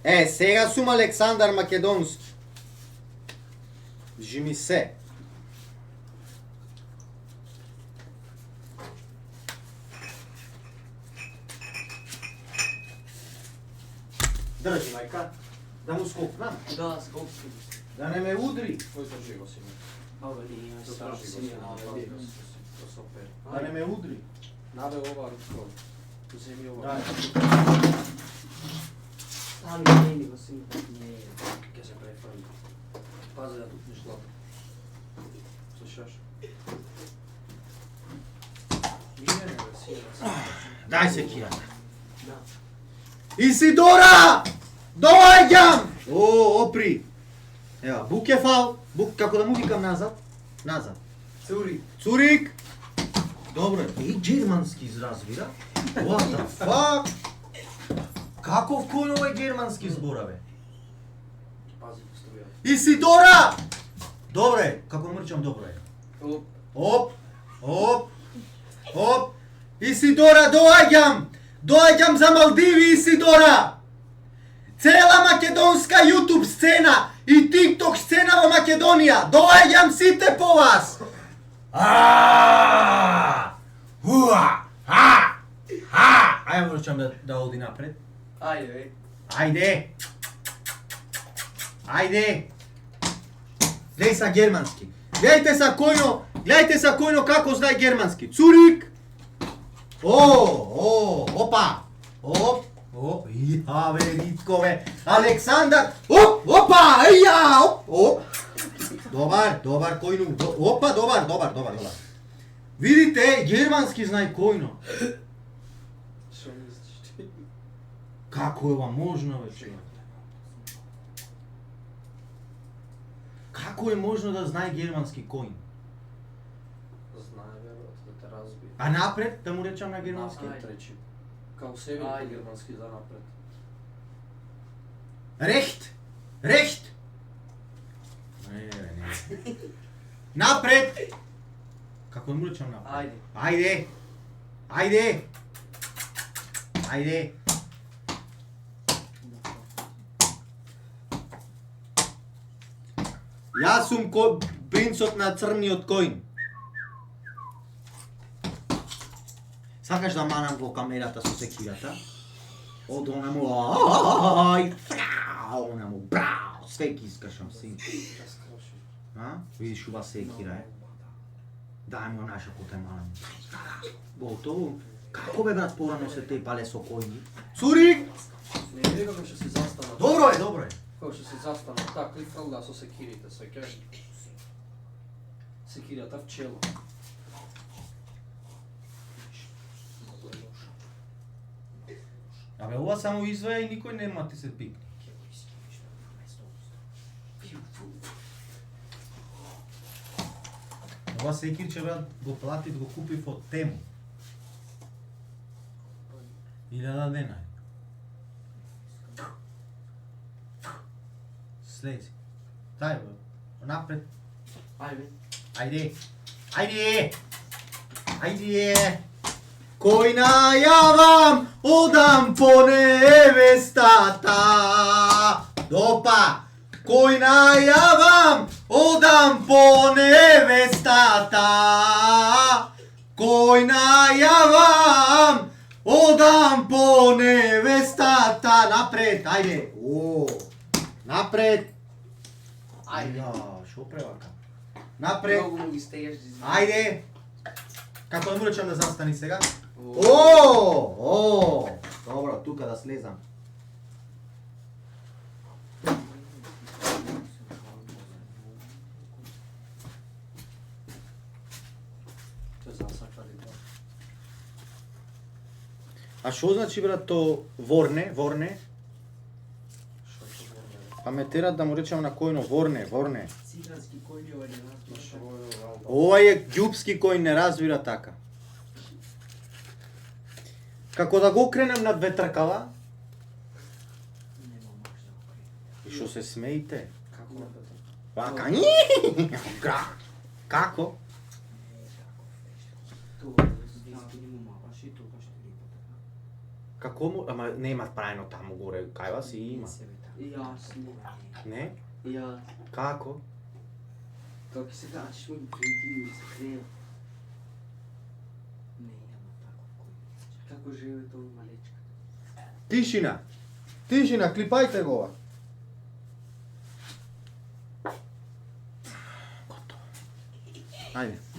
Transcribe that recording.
Сега сум Александар Македонски. Жими се. Држи, мајка. Да му скокнам. Да, скопски. Да не ме удри. Кој држи го сине? Абе, ние Задржи го сине. Да Супер. не ме удри. Наве ова руско. Земи ова. Дај. Али, не го сине. Не. Ке се префрли. Пази да тупнеш лапа. Слушаш? Не, бе, сине. Дај се кирата. Да. Исидора! Доаѓам! Опри. Ева, Букефал. Како да му викам назад? Назад. Цури. Цурик. Добро е. Германски изразвира. What the fuck? Каков кој ова е германски збора, бе? Пази го струја. Исидора! Добро е. Како мрчам, добро е. Оп. Оп. Оп. Оп. Исидора, доаѓам! Доаѓам за Малдиви, Исидора! Цела македонска YouTube сцена и TikTok сцена во Македонија. Доаѓам сите по вас. Ајде мрчам да оди напред. Ајде, бе. Ајде. Ајде. Гледај са германски. Гледајте са којно како знае германски. Цурик. Опа. Оп. Бе, Ритко, бе. Александар. Опа, оп. Добар, којно. Опа, добар. Видите, германски знае којно. Шо мислиш ти? Како е ова можно, бе, човек? Како е можно да знае германски кој? Знае, веројатно, да те разби. А напред, да му речам на германски? Ајде. Тречи. Као себе по Ајде. германски за напред. Рехт! Не. Напред! Како му речам напред? Ајде. Ајде! Јас сум принцот на црниот коин. Сакаш да манам во камерата со секирата? Од онаму, онаму, брау, све ги искашам, син. Раскроши. Видиш ова секира е? Дај му наша кота манам. Готово. Како бе брат порано се те пале со којни? Цурик! Не вега што се застана. Добро е. Кога што се застана, така и фрла со секирите, сеќаш. Секирата в чело. Абе, ова само изваја и никој нема ти се пикне. Ова секирче брат го платив, го купив од Тему. 1000 дена. Слези. Дај бе, напред. Ајде. Ајде. Кој најавам, одам по невестата. Допа. Кој најавам, одам по невестата. Кој најавам, одам по невестата. Напред, ајде. Напред. Шо превака? Напред. Многу му ги стееш. Ајде. Како да му речам да застани сега? Добро, тука да слезам. Тоа засакали да. А шо значи брат то ворне? Што се воне? Па ме терат да му речам на којно ворне. Цигански којни ова не разбира. Што воне валда. Ова е ѓупски кој не разбира така. Како да го кренем над ветркала? Нема можда окей. И шо се смеите? Како на петата? Вака. Како? Тоа диски не му маваш и тоа што ги потека. Како му, ама нема прајно таму горе, кај вас и има. Јас не. Не? Ја. Како? Како се даш ми придио се крема. Не, јама тако. Како живе тоа малечка? Тишина! Тишина, клипајте го ова. Готово. Ајде.